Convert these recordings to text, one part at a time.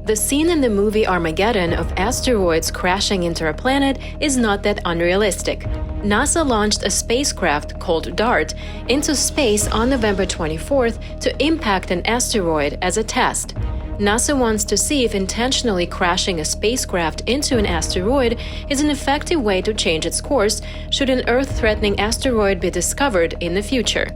The scene in the movie Armageddon of asteroids crashing into our planet is not that unrealistic. NASA launched a spacecraft called DART into space on November 24th to impact an asteroid as a test. NASA wants to see if intentionally crashing a spacecraft into an asteroid is an effective way to change its course should an Earth-threatening asteroid be discovered in the future.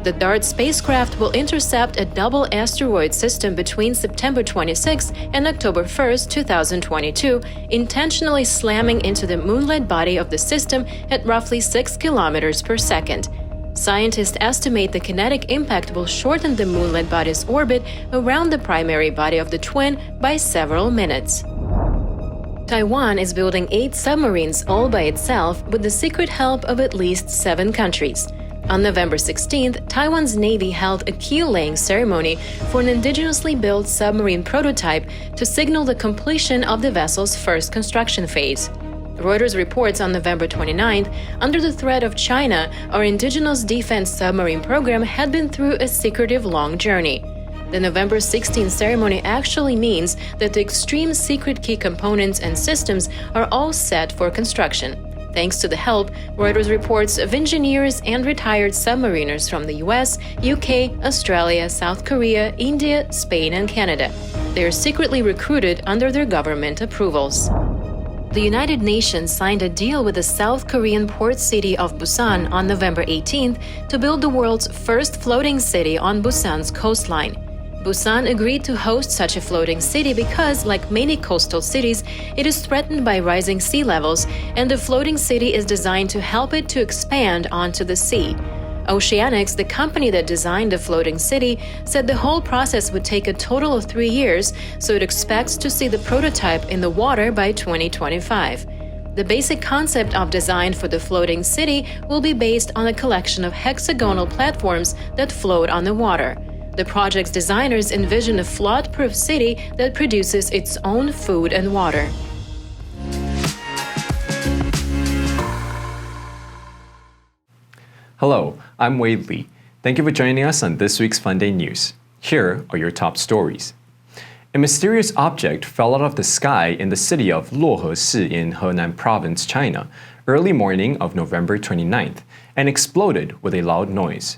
The DART spacecraft will intercept a double asteroid system between September 26 and October 1, 2022, intentionally slamming into the Moonlet body of the system at roughly 6 kilometers per second. Scientists estimate the kinetic impact will shorten the Moonlet body's orbit around the primary body of the twin by several minutes. Taiwan is building 8 submarines all by itself with the secret help of at least 7 countries. On November 16th, Taiwan's Navy held a keel-laying ceremony for an indigenously built submarine prototype to signal the completion of the vessel's first construction phase. Reuters reports on November 29th, under the threat of China, our indigenous defense submarine program had been through a secretive long journey. The November 16th ceremony actually means that the extreme secret key components and systems are all set for construction. Thanks to the help, Reuters reports, of engineers and retired submariners from the US, UK, Australia, South Korea, India, Spain, and Canada. They are secretly recruited under their government approvals. The United Nations signed a deal with the South Korean port city of Busan on November 18th to build the world's first floating city on Busan's coastline. Busan agreed to host such a floating city because, like many coastal cities, it is threatened by rising sea levels, and the floating city is designed to help it to expand onto the sea. OCEANIX, the company that designed the floating city, said the whole process would take a total of 3 years, so it expects to see the prototype in the water by 2025. The basic concept of design for the floating city will be based on a collection of hexagonal platforms that float on the water. The project's designers envision a flood-proof city that produces its own food and water. Hello, I'm Wade Lee. Thank you for joining us on this week's FUNDAY News. Here are your top stories. A mysterious object fell out of the sky in the city of Luohe in Henan Province, China, early morning of November 29th, and exploded with a loud noise.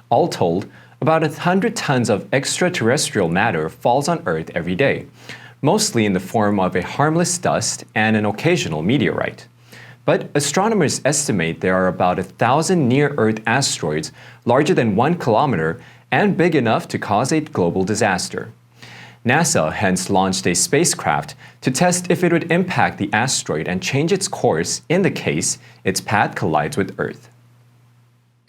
All told, about 100 tons of extraterrestrial matter falls on Earth every day, mostly in the form of a harmless dust and an occasional meteorite. But astronomers estimate there are about 1,000 near-Earth asteroids larger than 1 kilometer and big enough to cause a global disaster. NASA hence launched a spacecraft to test if it would impact the asteroid and change its course in the case its path collides with Earth.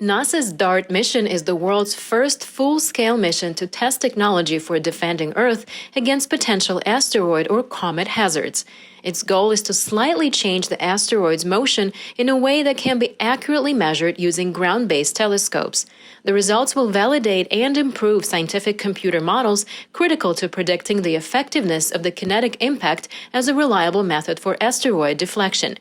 NASA's DART mission is the world's first full-scale mission to test technology for defending Earth against potential asteroid or comet hazards. Its goal is to slightly change the asteroid's motion in a way that can be accurately measured using ground-based telescopes. The results will validate and improve scientific computer models critical to predicting the effectiveness of the kinetic impact as a reliable method for asteroid deflection.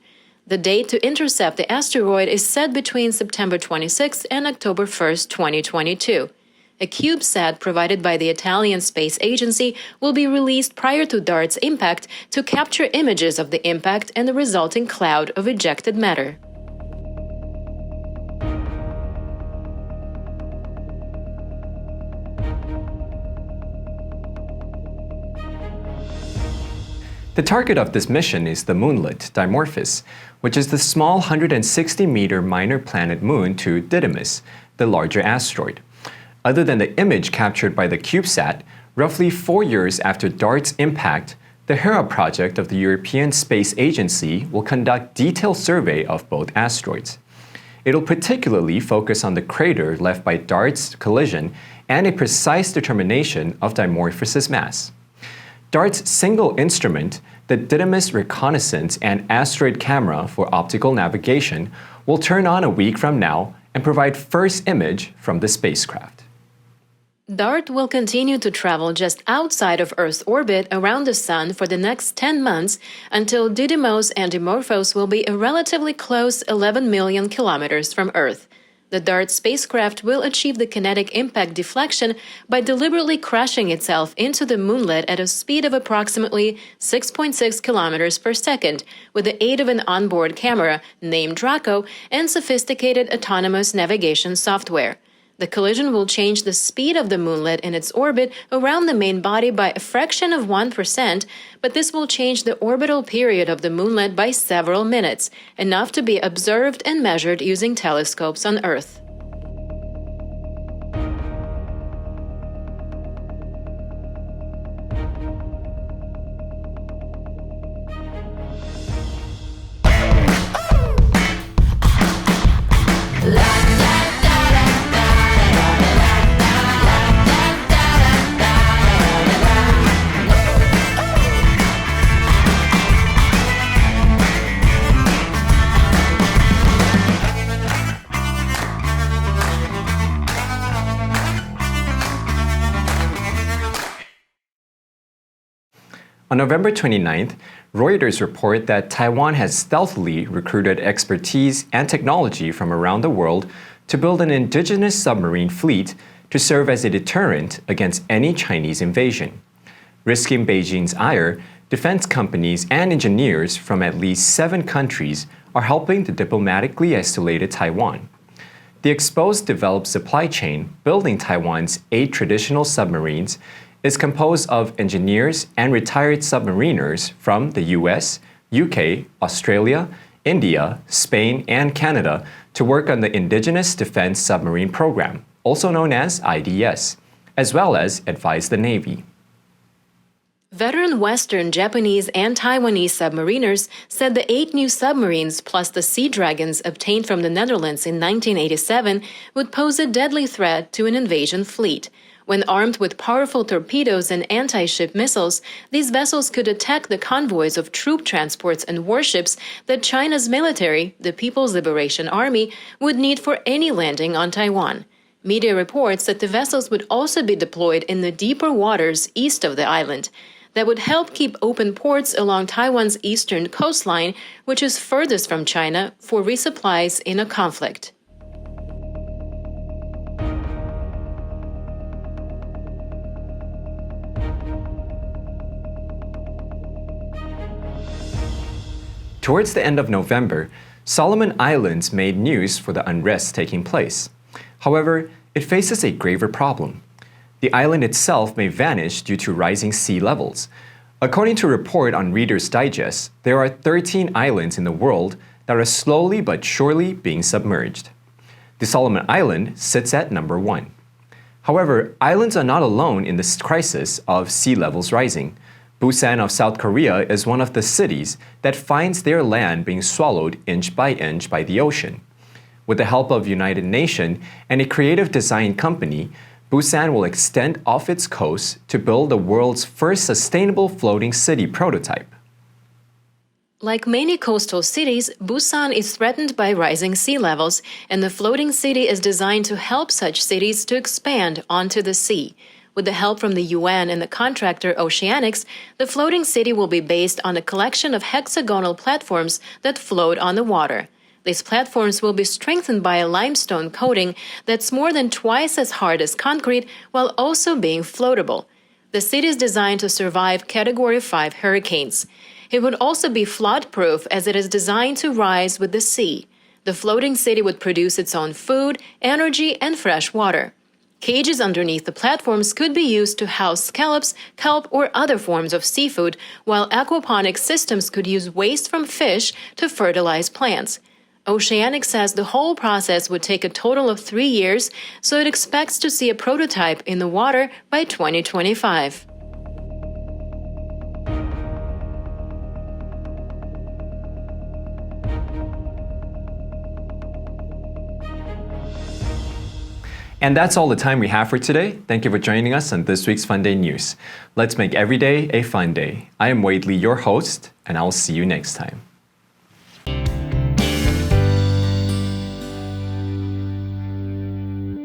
The date to intercept the asteroid is set between September 26 and October 1, 2022. A CubeSat provided by the Italian Space Agency will be released prior to DART's impact to capture images of the impact and the resulting cloud of ejected matter. The target of this mission is the Moonlet Dimorphos, which is the small 160-meter minor planet moon to Didymos, the larger asteroid. Other than the image captured by the CubeSat, roughly 4 years after DART's impact, the Hera project of the European Space Agency will conduct detailed survey of both asteroids. It'll particularly focus on the crater left by DART's collision and a precise determination of Dimorphos's mass. DART's single instrument, the Didymos Reconnaissance and Asteroid Camera for optical navigation, will turn on a week from now and provide first image from the spacecraft. DART will continue to travel just outside of Earth's orbit around the Sun for the next 10 months until Didymos and Dimorphos will be a relatively close 11 million kilometers from Earth. The DART spacecraft will achieve the kinetic impact deflection by deliberately crashing itself into the Moonlet at a speed of approximately 6.6 kilometers per second, with the aid of an onboard camera, named Draco, and sophisticated autonomous navigation software. The collision will change the speed of the Moonlet in its orbit around the main body by a fraction of 1%, but this will change the orbital period of the Moonlet by several minutes, enough to be observed and measured using telescopes on Earth. On November 29th, Reuters report that Taiwan has stealthily recruited expertise and technology from around the world to build an indigenous submarine fleet to serve as a deterrent against any Chinese invasion. Risking Beijing's ire, defense companies and engineers from at least 7 countries are helping the diplomatically isolated Taiwan. The exposed developed supply chain building Taiwan's 8 traditional submarines is composed of engineers and retired submariners from the US, UK, Australia, India, Spain, and Canada to work on the Indigenous Defense Submarine Program, also known as IDS, as well as advise the Navy. Veteran Western, Japanese, and Taiwanese submariners said the 8 new submarines plus the Sea Dragons obtained from the Netherlands in 1987 would pose a deadly threat to an invasion fleet. When armed with powerful torpedoes and anti-ship missiles, these vessels could attack the convoys of troop transports and warships that China's military, the People's Liberation Army, would need for any landing on Taiwan. Media reports that the vessels would also be deployed in the deeper waters east of the island. That would help keep open ports along Taiwan's eastern coastline, which is furthest from China, for resupplies in a conflict. Towards the end of November, Solomon Islands made news for the unrest taking place. However, it faces a graver problem. The island itself may vanish due to rising sea levels. According to a report on Reader's Digest, there are 13 islands in the world that are slowly but surely being submerged. The Solomon Island sits at number 1. However, islands are not alone in this crisis of sea levels rising. Busan of South Korea is one of the cities that finds their land being swallowed inch by the ocean. With the help of United Nations and a creative design company, Busan will extend off its coast to build the world's first sustainable floating city prototype. Like many coastal cities, Busan is threatened by rising sea levels, and the floating city is designed to help such cities to expand onto the sea. With the help from the UN and the contractor OCEANIX, the floating city will be based on a collection of hexagonal platforms that float on the water. These platforms will be strengthened by a limestone coating that's more than twice as hard as concrete while also being floatable. The city is designed to survive Category 5 hurricanes. It would also be flood-proof as it is designed to rise with the sea. The floating city would produce its own food, energy, and fresh water. Cages underneath the platforms could be used to house scallops, kelp, or other forms of seafood, while aquaponic systems could use waste from fish to fertilize plants. OCEANIX says the whole process would take a total of 3 years, so it expects to see a prototype in the water by 2025. And that's all the time we have for today. Thank you for joining us on this week's FUNDAY News. Let's make every day a fun day. I am Wade Lee, your host, and I will see you next time.